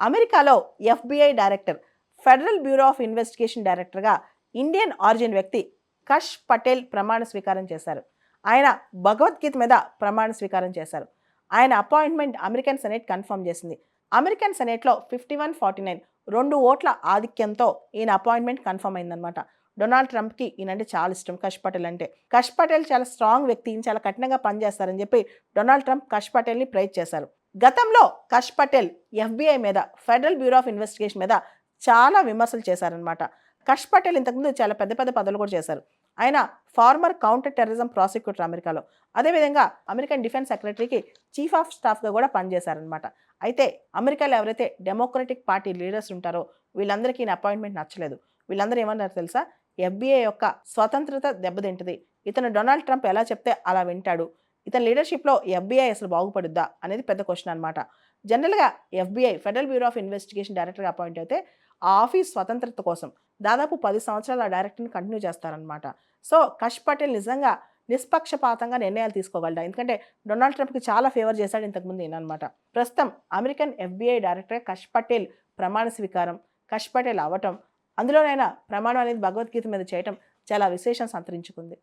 అమెరికాలో FBI director, federal bureau of investigation డైరెక్టర్గా Indian origin వ్యక్తి కష్ పటేల్ ప్రమాణ స్వీకారం చేశారు. ఆయన భగవద్గీత మీద ప్రమాణ స్వీకారం చేశారు. ఆయన అపాయింట్మెంట్ అమెరికన్ సెనేట్ కన్ఫర్మ్ చేసింది. అమెరికన్ సెనేట్లో 51-49 2 ఓట్ల ఆధిక్యంతో ఈయన అపాయింట్మెంట్ కన్ఫర్మ్ అయిందనమాట. డొనాల్డ్ ట్రంప్కి ఈయనంటే చాలా ఇష్టం కష్ పటేల్ అంటే. కష్ పటేల్ చాలా స్ట్రాంగ్ వ్యక్తి, ఈయన చాలా కఠినంగా పనిచేస్తారని చెప్పి డొనాల్డ్ ట్రంప్ కష్ పటేల్ని ప్రైజ్ చేశారు. గతంలో కష్ పటేల్ ఎఫ్బిఐ మీద, ఫెడరల్ బ్యూరో ఆఫ్ ఇన్వెస్టిగేషన్ మీద చాలా విమర్శలు చేశారనమాట. కష్ పటేల్ ఇంతకుముందు చాలా పెద్ద పెద్ద పదవులు కూడా చేశారు. ఆయన ఫార్మర్ కౌంటర్ టెర్రరిజం ప్రాసిక్యూటర్ అమెరికాలో. అదేవిధంగా అమెరికన్ డిఫెన్స్ సెక్రటరీకి చీఫ్ ఆఫ్ స్టాఫ్గా కూడా పనిచేశారనమాట. అయితే అమెరికాలో ఎవరైతే డెమోక్రటిక్ పార్టీ లీడర్స్ ఉంటారో వీళ్ళందరికీ ఈయన అపాయింట్మెంట్ నచ్చలేదు. వీళ్ళందరూ ఏమన్నారు తెలుసా? ఎఫ్బిఐ యొక్క స్వతంత్రత దెబ్బతింటది, ఇతను డొనాల్డ్ ట్రంప్ ఎలా చెప్తే అలా వింటాడు, ఇతని లీడర్షిప్లో ఎఫ్బిఐ అసలు బాగుపడుద్దా అనేది పెద్ద క్వశ్చన్ అనమాట. జనరల్గా FBI federal bureau of investigation డైరెక్టర్గా అపాయింట్ అయితే ఆ ఆఫీస్ స్వతంత్రత కోసం దాదాపు 10 సంవత్సరాలు ఆ డైరెక్టర్ని కంటిన్యూ చేస్తారనమాట. సో కష్ పటేల్ నిజంగా నిష్పక్షపాతంగా నిర్ణయాలు తీసుకోగలడా? ఎందుకంటే డొనాల్డ్ ట్రంప్కి చాలా ఫేవర్ చేశాడు ఇంతకుముందు ఈయన అనమాట. ప్రస్తుతం అమెరికన్ ఎఫ్బిఐ డైరెక్టర్ కష్ పటేల్ ప్రమాణ స్వీకారం, కష్ పటేల్ అవ్వటం, అందులోనైనా ప్రమాణం అనేది భగవద్గీత మీద చేయటం చాలా విశేషం సంతరించుకుంది.